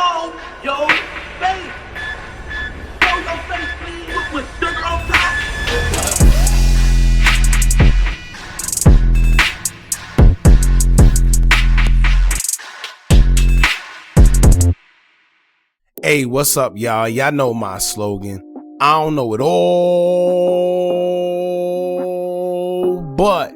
show your face. Show your face, please, with sugar on top. Hey, what's up, y'all? Y'all know my slogan. I don't know it all, but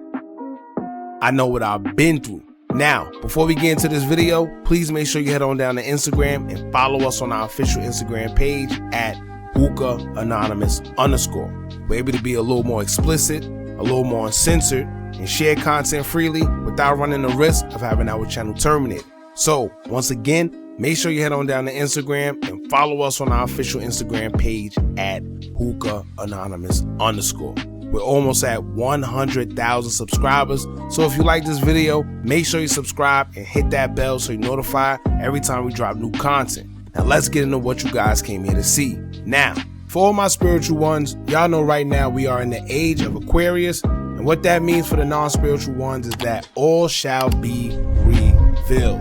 I know what I've been through. Now, before we get into this video, please make sure you head on down to Instagram and follow us on our official Instagram page at Hookah Anonymous _. We're able to be a little more explicit, a little more uncensored, and share content freely without running the risk of having our channel terminated. So, once again, make sure you head on down to Instagram and follow us on our official Instagram page at Hookah Anonymous _. We're almost at 100,000 subscribers. So if you like this video, make sure you subscribe and hit that bell so you're notified every time we drop new content. Now let's get into what you guys came here to see. Now, for all my spiritual ones, y'all know right now we are in the age of Aquarius. And what that means for the non-spiritual ones is that all shall be revealed.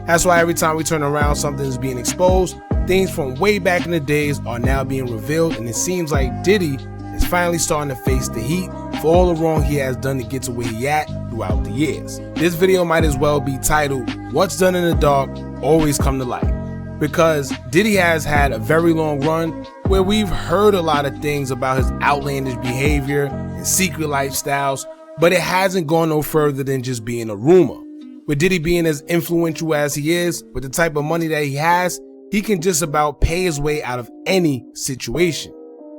That's why every time we turn around, something is being exposed. Things from way back in the days are now being revealed, and it seems like Diddy is finally starting to face the heat for all the wrong he has done to get to where he at throughout the years. This video might as well be titled, "What's done in the dark always come to light," because Diddy has had a very long run where we've heard a lot of things about his outlandish behavior and secret lifestyles, but it hasn't gone no further than just being a rumor. With Diddy being as influential as he is, with the type of money that he has, he can just about pay his way out of any situation.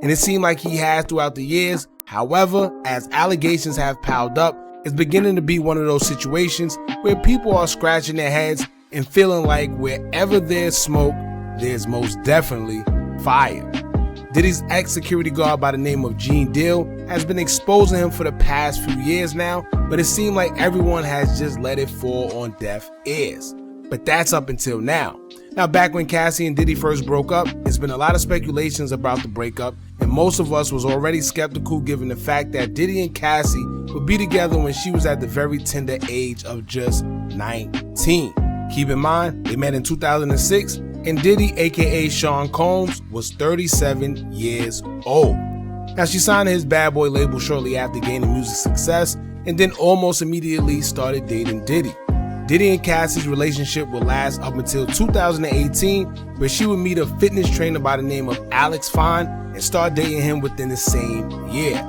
And it seemed like he has throughout the years. However, as allegations have piled up, it's beginning to be one of those situations where people are scratching their heads and feeling like wherever there's smoke, there's most definitely fire. Diddy's ex-security guard by the name of Gene Deal has been exposing him for the past few years now, but it seemed like everyone has just let it fall on deaf ears. But that's up until now. Now, back when Cassie and Diddy first broke up, it's been a lot of speculations about the breakup, and most of us was already skeptical given the fact that Diddy and Cassie would be together when she was at the very tender age of just 19. Keep in mind, they met in 2006, and Diddy, aka Sean Combs, was 37 years old. Now, she signed to his Bad Boy label shortly after gaining music success, and then almost immediately started dating Diddy. Diddy and Cassie's relationship would last up until 2018, where she would meet a fitness trainer by the name of Alex Fine and start dating him within the same year.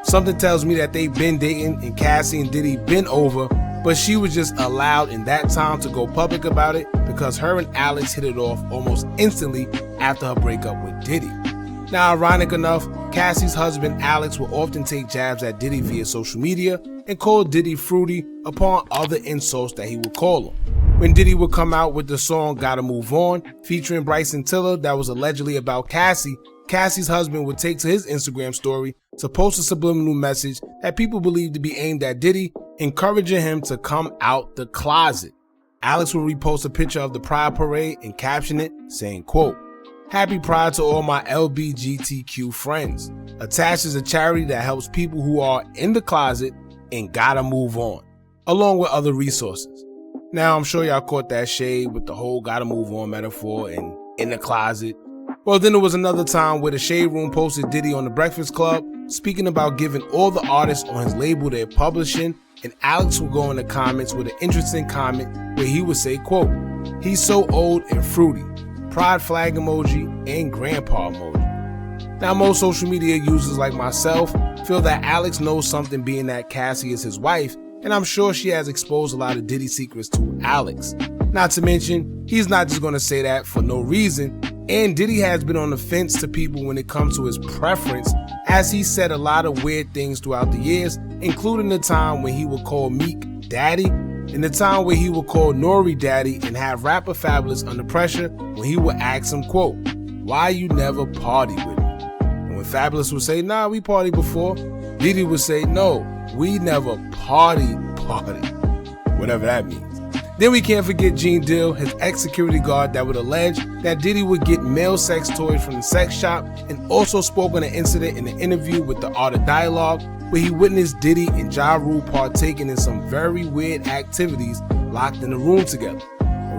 Something tells me that they've been dating and Cassie and Diddy been over, but she was just allowed in that time to go public about it because her and Alex hit it off almost instantly after her breakup with Diddy. Now, ironic enough, Cassie's husband Alex will often take jabs at Diddy via social media and call Diddy fruity upon other insults that he would call him. When Diddy would come out with the song Gotta Move On, featuring Bryson Tiller that was allegedly about Cassie, Cassie's husband would take to his Instagram story to post a subliminal message that people believed to be aimed at Diddy, encouraging him to come out the closet. Alex would repost a picture of the Pride Parade and caption it saying, quote, "Happy Pride to all my LGBTQ friends. Attached is a charity that helps people who are in the closet and gotta move on," along with other resources. Now, I'm sure y'all caught that shade with the whole gotta move on metaphor and in the closet. Well, then there was another time where the Shade Room posted Diddy on the Breakfast Club speaking about giving all the artists on his label their publishing, and Alex would go in the comments with an interesting comment where he would say, quote, "He's so old and fruity, pride flag emoji and grandpa emoji." Now, most social media users like myself feel that Alex knows something being that Cassie is his wife, and I'm sure she has exposed a lot of Diddy secrets to Alex. Not to mention, he's not just going to say that for no reason, and Diddy has been on the fence to people when it comes to his preference, as he said a lot of weird things throughout the years, including the time when he would call Meek daddy, and the time where he would call Nori daddy, and have rapper Fabulous under pressure when he would ask him, quote, "Why you never party with me?" And when Fabulous would say, "Nah, we partied before," Diddy would say, "No, we never party," whatever that means. Then we can't forget Gene Deal, his ex-security guard that would allege that Diddy would get male sex toys from the sex shop, and also spoke on an incident in an interview with The Art of Dialogue where he witnessed Diddy and Ja Rule partaking in some very weird activities locked in a room together.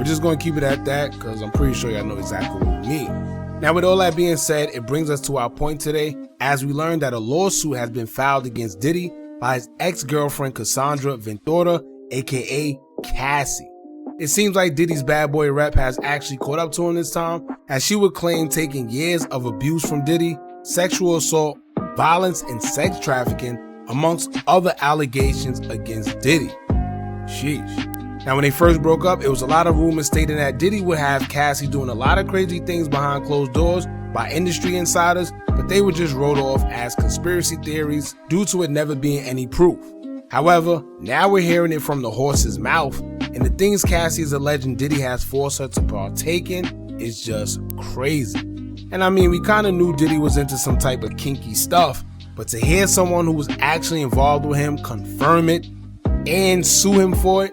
we're just going to keep it at that because I'm pretty sure y'all know exactly what we mean. Now, with all that being said, it brings us to our point today as we learn that a lawsuit has been filed against Diddy by his ex-girlfriend Cassandra Ventura, aka Cassie. It seems like Diddy's bad boy rep has actually caught up to him this time, as she would claim taking years of abuse from Diddy, sexual assault, violence, and sex trafficking, amongst other allegations against Diddy. Sheesh. Now, when they first broke up, it was a lot of rumors stating that Diddy would have Cassie doing a lot of crazy things behind closed doors by industry insiders, but they were just wrote off as conspiracy theories due to it never being any proof. However, now we're hearing it from the horse's mouth, and the things Cassie is alleging Diddy has forced her to partake in is just crazy. And I mean, we kind of knew Diddy was into some type of kinky stuff, but to hear someone who was actually involved with him confirm it and sue him for it,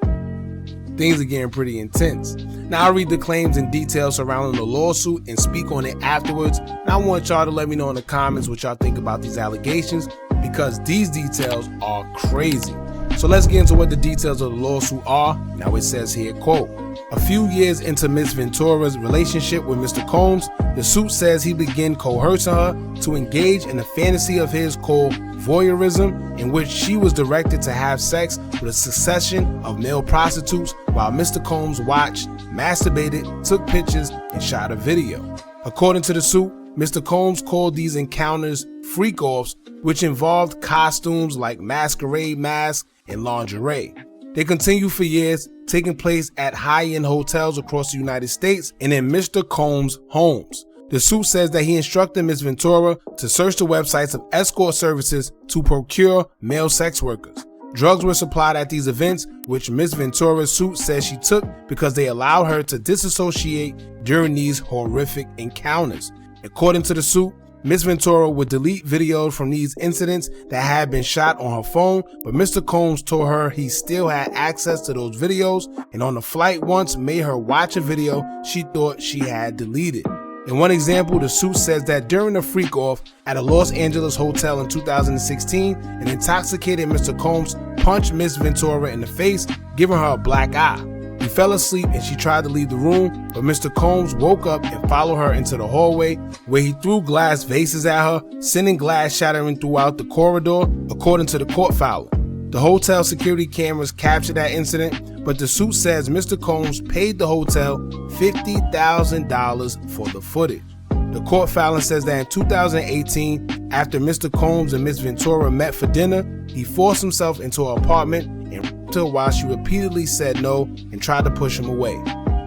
things are getting pretty intense. Now, I'll read the claims and details surrounding the lawsuit and speak on it afterwards, and I want y'all to let me know in the comments what y'all think about these allegations, because these details are crazy. So let's get into what the details of the lawsuit are. Now, it says here, quote, a few years into Ms. Ventura's relationship with Mr. Combs, the suit says he began coercing her to engage in a fantasy of his called voyeurism, in which she was directed to have sex with a succession of male prostitutes while Mr. Combs watched, masturbated, took pictures, and shot a video. According to the suit, Mr. Combs called these encounters freak-offs, which involved costumes like masquerade masks and lingerie. They continued for years, taking place at high-end hotels across the United States and in Mr. Combs' homes. The suit says that he instructed Ms. Ventura to search the websites of escort services to procure male sex workers. Drugs were supplied at these events, which Ms. Ventura's suit says she took because they allowed her to disassociate during these horrific encounters. According to the suit, Ms. Ventura would delete videos from these incidents that had been shot on her phone, but Mr. Combs told her he still had access to those videos, and on the flight once made her watch a video she thought she had deleted. In one example, the suit says that during a freak-off at a Los Angeles hotel in 2016, an intoxicated Mr. Combs punched Ms. Ventura in the face, giving her a black eye. He fell asleep and she tried to leave the room, but Mr. Combs woke up and followed her into the hallway, where he threw glass vases at her, sending glass shattering throughout the corridor, according to the court filing. The hotel security cameras captured that incident, but the suit says Mr. Combs paid the hotel $50,000 for the footage. The court filing says that in 2018, after Mr. Combs and Ms. Ventura met for dinner, he forced himself into her apartment and raped her while she repeatedly said no and tried to push him away.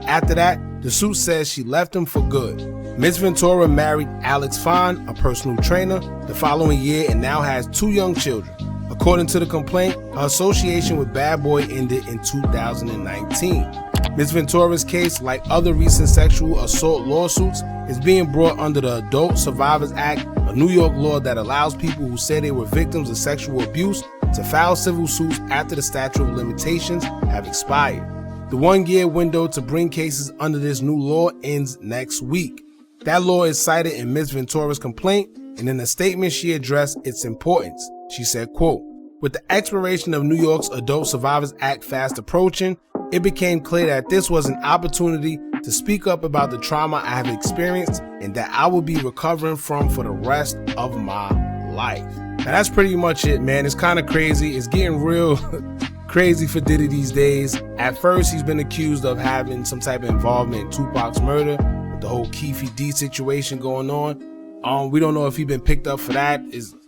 After that, the suit says she left him for good. Ms. Ventura married Alex Fine, a personal trainer, the following year and now has 2 young children. According to the complaint, her association with Bad Boy ended in 2019. Ms. Ventura's case, like other recent sexual assault lawsuits, is being brought under the Adult Survivors Act, a New York law that allows people who say they were victims of sexual abuse to file civil suits after the statute of limitations have expired. The 1-year window to bring cases under this new law ends next week. That law is cited in Ms. Ventura's complaint, and in a statement she addressed its importance. She said, quote, with the expiration of New York's Adult Survivors Act fast approaching, it became clear that this was an opportunity to speak up about the trauma I have experienced and that I will be recovering from for the rest of my life. Now that's pretty much it, man. It's kind of crazy. It's getting real crazy for Diddy these days. At first, he's been accused of having some type of involvement in Tupac's murder, with the whole Keefe D situation going on. We don't know if he's been picked up for that.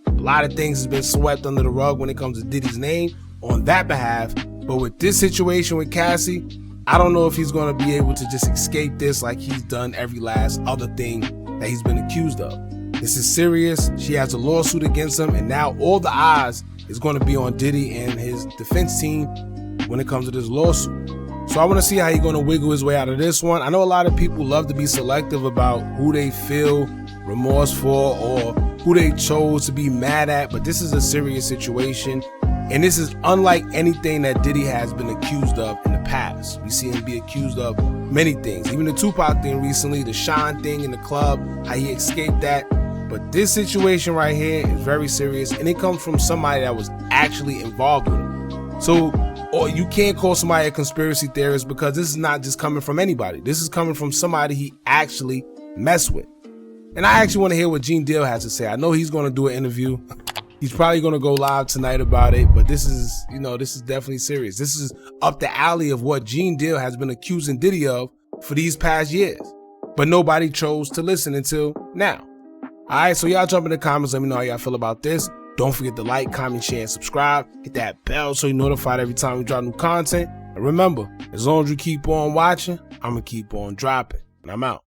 A lot of things has been swept under the rug when it comes to Diddy's name on that behalf. But with this situation with Cassie, I don't know if he's going to be able to just escape this like he's done every last other thing that he's been accused of. This is serious. She has a lawsuit against him, and now all the eyes is going to be on Diddy and his defense team when it comes to this lawsuit. So I want to see how he's going to wiggle his way out of this one. I know a lot of people love to be selective about who they feel remorse for or who they chose to be mad at, but this is a serious situation. And this is unlike anything that Diddy has been accused of in the past. We see him be accused of many things. Even the Tupac thing recently, the Sean thing in the club, how he escaped that. But this situation right here is very serious, and it comes from somebody that was actually involved with him. So or you can't call somebody a conspiracy theorist because this is not just coming from anybody. This is coming from somebody he actually messed with. And I actually want to hear what Gene Deal has to say. I know he's going to do an interview. He's probably going to go live tonight about it, but this is, this is definitely serious. This is up the alley of what Gene Deal has been accusing Diddy of for these past years. But nobody chose to listen until now. All right, so y'all jump in the comments. Let me know how y'all feel about this. Don't forget to like, comment, share, and subscribe. Hit that bell so you're notified every time we drop new content. And remember, as long as you keep on watching, I'm going to keep on dropping. And I'm out.